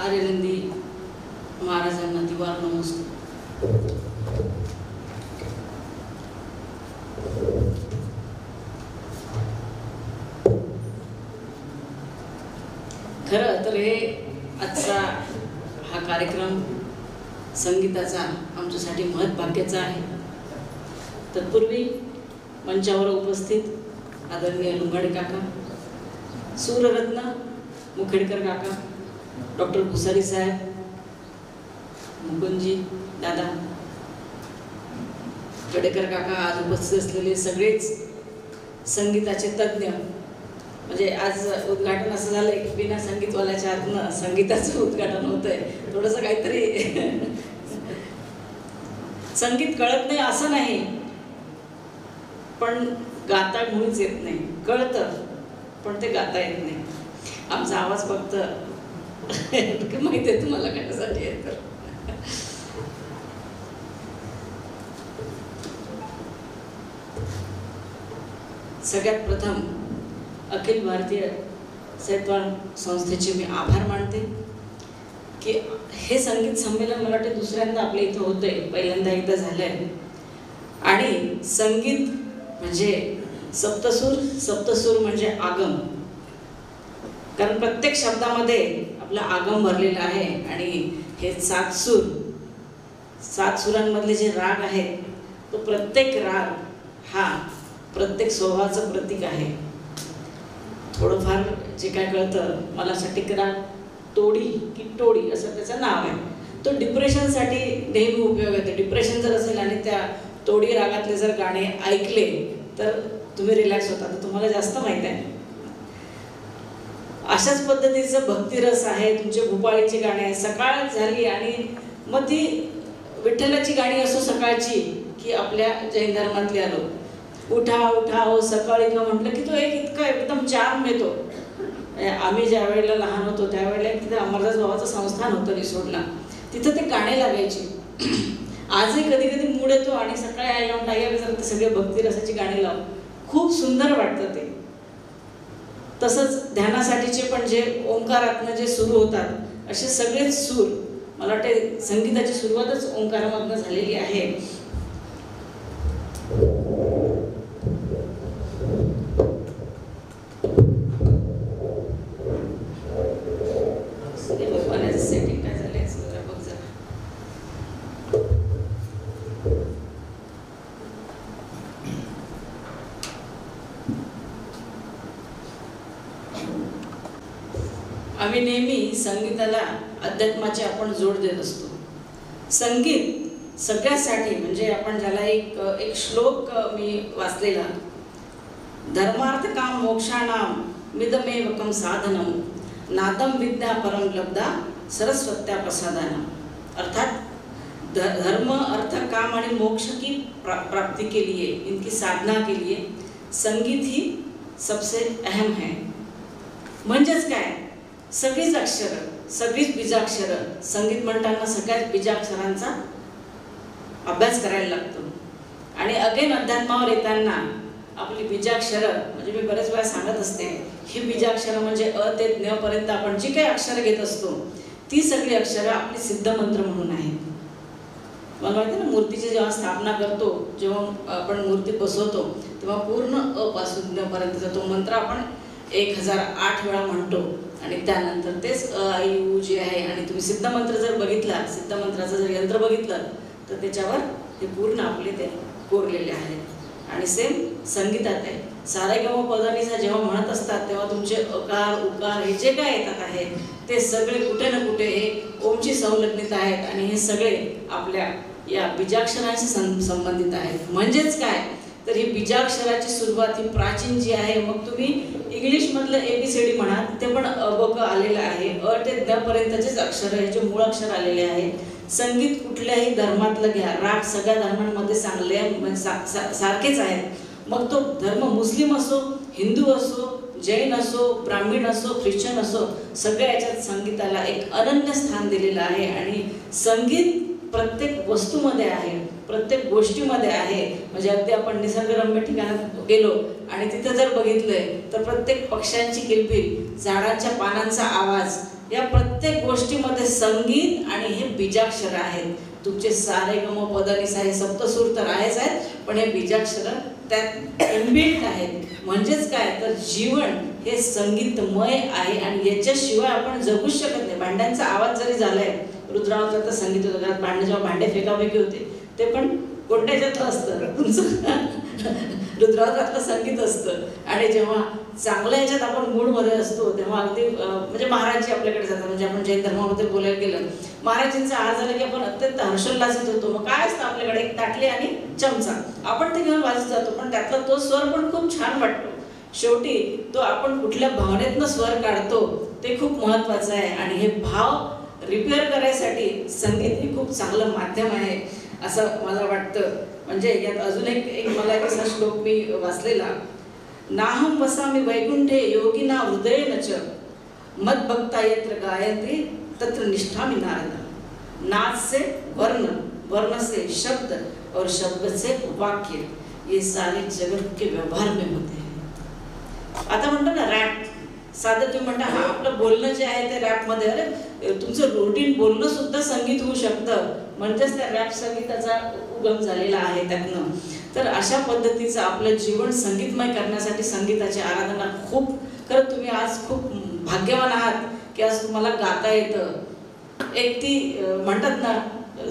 आर्यनंदी महाराजांना दिवार नमस्कार. खरं तर हे आजचा हा कार्यक्रम संगीताचा आमच्यासाठी महत्त्वाचा आहे. तत्पूर्वी मंचावर उपस्थित आदरणीय लुंगाडे काका, सूररत्न मुखेडकर काका, डॉक्टर भुसारी साहेब, मुकुंदजी दादा, गडेकर काका, आज उपस्थित असलेले सगळेच संगीताचे तज्ज्ञ. म्हणजे आज उद्घाटन असं झालंय की बिना संगीतवाल्याच्या हातनं संगीताचं उद्घाटन होतंय. थोडंसं काहीतरी संगीत कळत नाही असं नाही, पण गाता मुळीच येत नाही. कळतं पण ते गाता येत नाही. आमचा आवाज फक्त माहिती आहे तुम्हाला कशासाठी आहे तर. सगळ्यात प्रथम अखिल भारतीय सैतवान संस्थेचे मी आभार मानते की हे संगीत संमेलन मला वाटतं दुसऱ्यांदा आपल्या इथं होतंय, पहिल्यांदा इथं झालंय. आणि संगीत म्हणजे सप्तसूर, सप्तसूर म्हणजे आगम. कारण प्रत्येक शब्दामध्ये आपला आगम भरलेला आहे. आणि हे सात सूर, सात सुरांमधले जे राग आहेत, तो प्रत्येक राग हा प्रत्येक स्वभावाचं प्रतीक आहे. थोडंफार जे काय कळतं मला असं टिकरा तोडी की टोडी असं त्याचं नाव आहे. तो डिप्रेशनसाठी नेहमी उपयोग येतो. डिप्रेशन जर असेल आणि त्या तोडी रागातले जर गाणे ऐकले तर तुम्ही रिलॅक्स होता. तर तुम्हाला जास्त माहीत आहे. अशाच पद्धतीचं भक्तिरस आहे. तुमचे भूपाळीची गाणी आहे. सकाळ झाली आणि मग ती विठ्ठलाची गाणी असो सकाळची की आपल्या जैन धर्मातली आलो, उठा उठा हो सकाळी का म्हटलं की तो एक इतका एकदम चार्म येतो. आम्ही ज्या वेळेला लहान होतो त्यावेळेला तिथे अमरदास बाबाचं संस्थान होतं रिसोडला, तिथं ते गाणे लागायचे. आजही कधी कधी मूड येतो आणि सकाळी आई लावून टाकावी जर ते सगळे भक्तिरसाची गाणी लावून खूप सुंदर वाटतं ते. तसंच ध्यानासाठीचे पण जे ओंकारातनं जे सुरू होतात असे सगळेच सूर, मला वाटते संगीताची सुरुवातच ओंकारामधनं झालेली आहे. सेटिंग काय झाले बघ जरा. आम्ही नेहमी संगीताला अध्यात्माची आपण जोड देत असतो. संगीत सगळ्यासाठी म्हणजे आपण ज्याला एक श्लोक मी वाचलेला, धर्मार्थ काम मोक्षाणाम मिदमेवकम साधनम नादम विद्या परम लब्धा सरस्वत्या प्रसादाना. अर्थात धर्म अर्थ काम आणि मोक्ष की प्राप्ति के लिए, इनकी साधना के लिए संगीत ही सबसे अहम है. म्हणजेच काय, सगळीच अक्षरं, सगळीच बीजाक्षरं, संगीत म्हणताना सगळ्याच बीजाक्षरांचा अभ्यास करायला लागतो. आणि अगेन अध्यात्मावर येताना आपली बीजाक्षरं, म्हणजे मी बरेच वेळा सांगत असते, ही बीजाक्षरं म्हणजे अ ते ज्ञ पर्यंत आपण जी काही अक्षरं घेत असतो ती सगळी अक्षरं आपली सिद्धमंत्र म्हणून आहेत. मला माहिती ना, मूर्तीची जेव्हा स्थापना करतो, जेव्हा आपण मूर्ती बसवतो तेव्हा पूर्ण अ पासून ज्ञ पर्यंतचा तो मंत्र आपण 1008 वेळा म्हणतो. आणि त्यानंतर तेच अ आई उ जे आहे. आणि तुम्ही सिद्धमंत्र जर बघितला, सिद्धमंत्राचं जर यंत्र बघितलं तर त्याच्यावर ते पूर्ण आपले ते कोरलेले आहेत. आणि सेम संगीतात आहे. सारेगमपधनिसा जेव्हा म्हणत असतात तेव्हा तुमचे अकार उकार हे जे काय येतात आहेत ते सगळे कुठे ना कुठे हे ओमची संलग्नित आहेत. आणि हे सगळे आपल्या या बीजाक्षरांशी संबंधित आहेत. म्हणजेच काय तर ही बीजाक्षराची सुरुवात ही प्राचीन जी आहे. मग तुम्ही इंग्लिशमधलं ABCD म्हणा, ते पण अ आलेलं आहे. अ ते द पर्यंतचेच अक्षर हे जे मूळ अक्षर आलेले आहेत. संगीत कुठल्याही धर्मातलं घ्या, राग सगळ्या धर्मांमध्ये चांगले सारखेच आहेत. मग तो धर्म मुस्लिम असो, हिंदू असो, जैन असो, ब्राह्मण असो, ख्रिश्चन असो, सगळ्या याच्यात संगीताला एक अनन्य स्थान दिलेलं आहे. आणि संगीत प्रत्येक वस्तूमध्ये आहे, प्रत्येक गोष्टीमध्ये आहे. म्हणजे अगदी आपण निसर्गरम्य ठिकाणात गेलो आणि तिथं जर बघितलंय तर प्रत्येक पक्ष्यांची किलबिल, झाडांच्या पानांचा आवाज, या प्रत्येक गोष्टीमध्ये संगीत आणि हे बीजाक्षर आहेत. तुमचे सारे गम पदनिसा हे सप्तसूर तर आहेच आहेत, पण हे बीजाक्षर त्यात इनबिल्ट आहेत. म्हणजेच काय तर जीवन हे संगीतमय आहे आणि याच्याशिवाय आपण जगूच शकत नाही. भांड्यांचा आवाज जरी झालाय, रुद्रावताचं संगीत होतं, घरात भांडे जेव्हा भांडे फेकाफेकी होते ते पण कोणत्या ह्याच्यातलं असतं, तुमचं रुद्रावतातलं संगीत असतं. आणि जेव्हा चांगल्या ह्याच्यात आपण मूडमध्ये असतो तेव्हा अगदी म्हणजे महाराजजी आपल्याकडे जातात. म्हणजे आपण जैन धर्माबद्दल बोलायला गेलं, महाराजांचा आहार झाला की आपण अत्यंत हर्षोल्लासित होतो. मग काय असतं आपल्याकडे, एक ताटली आणि चमचा, आपण ते घेऊन वाजत जातो, पण त्यातला तो स्वर पण खूप छान वाटतो. शेवटी तो आपण कुठल्या भावनेतनं स्वर काढतो ते खूप महत्त्वाचं आहे. आणि हे भाव रिपेअर करायसाठी संगीत हे खूप चांगलं माध्यम आहे असं मला वाटतं. म्हणजे यात अजून एक मला एक असा श्लोक मी वाचलेला, नाहम वसामि वैकुंठे योगिना हृदयेन च मद्भक्ता यत्र गायन्ति तत्र निष्ठामि नारद. नाद से वर्ण, वर्ण से शब्द और शब्द से वाक्य, ये सारे जगत के व्यवहार में होते हैं. आता म्हणतो ना रॅप, साधं तुम्ही म्हणता हा आपलं बोलणं जे आहे ते रॅपमध्ये, अरे तुमचं रुटीन बोलणं सुद्धा संगीत होऊ शकतं. म्हणजेच त्या रॅप संगीताचा उगम झालेला आहे त्यातनं. तर अशा पद्धतीचं आपलं जीवन संगीतमय करण्यासाठी संगीताची आराधना खूप, खरं तुम्ही आज खूप भाग्यवान आहात की आज तुम्हाला गाता येतं. एक ती म्हणतात ना,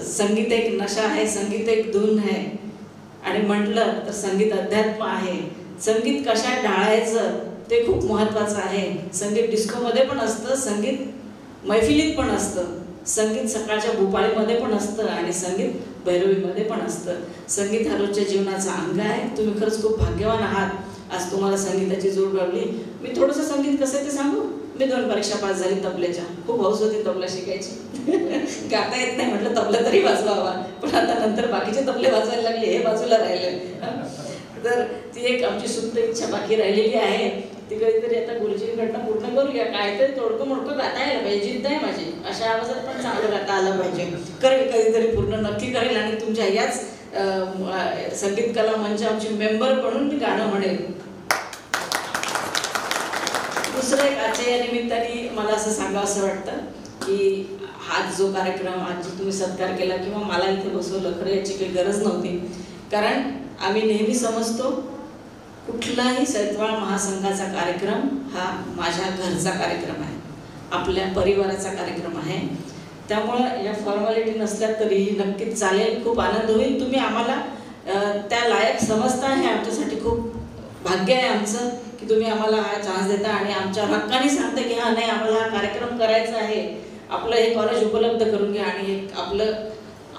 संगीत एक नशा आहे, संगीत एक धून आहे. आणि म्हटलं तर संगीत अध्यात्म आहे. संगीत कशात ढाळायचं ते खूप महत्त्वाचं आहे. संगीत डिस्कोमध्ये पण असतं, संगीत मैफिलीत पण असतं, संगीत सकाळच्या भूपाळीमध्ये पण असतं आणि संगीत भैरवीमध्ये पण असतं. संगीत हा रोजच्या जीवनाचा अंग आहे. तुम्ही खरंच खूप भाग्यवान आहात, आज तुम्हाला संगीताची जोड लावली. मी थोडंसं संगीत कसं आहे ते सांगू. मी 2 परीक्षा पास झाली तबल्याच्या, खूप हौस होती तबला शिकायची. गाता येत नाही म्हटलं तबला तरी वाजवावा, पण आता नंतर बाकीचे तबले वाजवायला लागले, हे बाजूला राहिले. तर ती एक आमची सुप्त इच्छा बाकी राहिलेली आहे, ती कधीतरी आता गुरुजींकडनं पूर्ण करूया. काहीतरी तोडकं मोडकं गाता यायला पाहिजे, जिद्द आहे माझी. अशा आवाजात पण चांगलं गाता आलं पाहिजे. करेल कधीतरी, पूर्ण नक्की करेल. आणि तुमच्या याच संगीत कला मंच आमची मेंबर म्हणून मी गाणं म्हणेल. दुसरं एक आजच्या या निमित्ताने मला असं सांगावं असं वाटतं की हा जो कार्यक्रम, आज तुम्ही सत्कार केला किंवा मला इथे बसवलं, खरं याची काही गरज नव्हती. कारण आम्ही नेहमी समजतो कुठलाही सैतवाळ महासंघाचा कार्यक्रम हा माझ्या घरचा कार्यक्रम आहे, आपल्या परिवाराचा कार्यक्रम आहे. त्यामुळं या फॉर्मॅलिटी नसल्या तरीही नक्कीच चालेल, खूप आनंद होईल. तुम्ही आम्हाला त्या लायक समजता, हे आमच्यासाठी खूप भाग्य आहे आमचं की तुम्ही आम्हाला हा चान्स देता आणि आमच्या हक्काने सांगता की हा नाही, आम्हाला हा कार्यक्रम करायचा आहे, आपलं हे कॉलेज उपलब्ध करून घ्या. आणि हे आपलं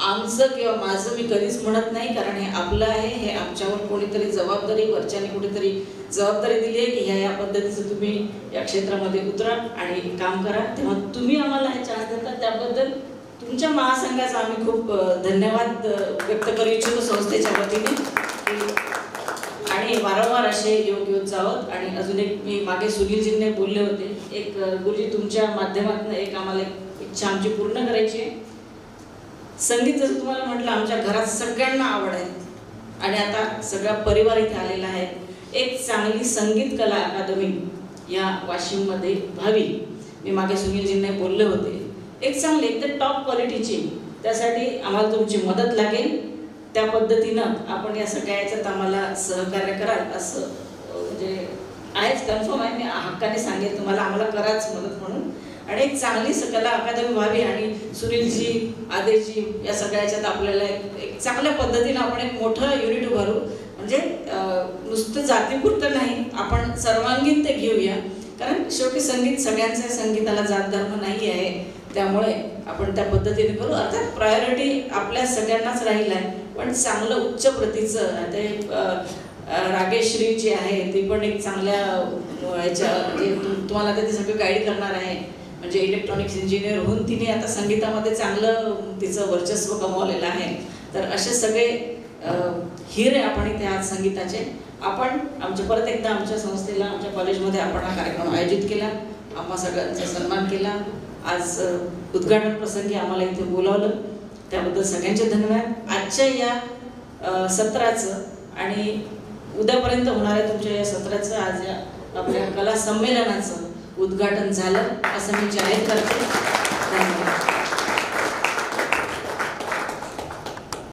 आमचं किंवा माझं मी कधीच म्हणत नाही, कारण हे आपलं आहे. हे आमच्यावर कोणीतरी जबाबदारी, वरच्याने कुठेतरी जबाबदारी दिली आहे की ह्या पद्धतीचं तुम्ही या क्षेत्रामध्ये उतरा आणि काम करा. तेव्हा तुम्ही आम्हाला हे चान्स देता, त्याबद्दल तुमच्या महासंघाचा आम्ही खूप धन्यवाद व्यक्त करू इच्छितो संस्थेच्या वतीने. आणि वारंवार असे योग येत जावत. आणि अजून एक मी मागे सुनीलजींनी बोलले होते, एक गुरुजी तुमच्या माध्यमातून एक आम्हाला इच्छा आमची पूर्ण करायची आहे. संगीत जसं तुम्हाला म्हटलं आमच्या घरात सगळ्यांना आवड आहे आणि आता सगळा परिवार इथे आलेला आहे. एक चांगली संगीत कला अकादमी या वाशिममध्ये व्हावी, मी मागे सुनीलजींनी बोलले होते. एक चांगली, एकदम टॉप क्वालिटीची, त्यासाठी आम्हाला तुमची मदत लागेल. त्या पद्धतीनं आपण या सगळ्या याच्यात आम्हाला सहकार्य कराल असं म्हणजे आहेच, कन्फर्म आहे. मी हक्काने सांगेल तुम्हाला, आम्हाला कराच मदत म्हणून. आणि एक चांगली कला अकादमी व्हावी आणि सुनीलजी, आदेशजी या सगळ्या याच्यात आपल्याला एक चांगल्या पद्धतीनं आपण एक मोठं युनिट उभारू. म्हणजे नुसतं जातीपुरतं नाही, आपण सर्वांगीण ते घेऊया. कारण शेवटी संगीत सगळ्यांचं आहे, संगीताला जात धर्म नाही आहे. त्यामुळे आपण त्या पद्धतीने करू. अर्थात प्रायोरिटी आपल्या सगळ्यांनाच राहील आहे, पण चांगलं उच्च प्रतीचं. ते रागेश्री जी आहे ती पण एक चांगल्या ह्याच्या तुम्हाला ते सगळं गाईड करणार आहे. म्हणजे इलेक्ट्रॉनिक्स इंजिनियर होऊन तिने आता संगीतामध्ये चांगलं तिचं वर्चस्व कमावलेलं आहे. तर असे सगळे हिरे आपण इथे आज संगीताचे आपण परत एकदा आमच्या संस्थेला, आमच्या कॉलेजमध्ये आपण हा कार्यक्रम आयोजित केला, आम्हा सगळ्यांचा सन्मान केला. आज उद्घाटन प्रसंगी आम्हाला इथे बोलावलं, त्याबद्दल सगळ्यांचे धन्यवाद. आजच्या या सत्राचं आणि उद्यापर्यंत होणाऱ्या तुमच्या या सत्राचं, आज या आपल्या कला संमेलनाचं उद्घाटन झालं असं मी जाहीर करते. धन्यवाद.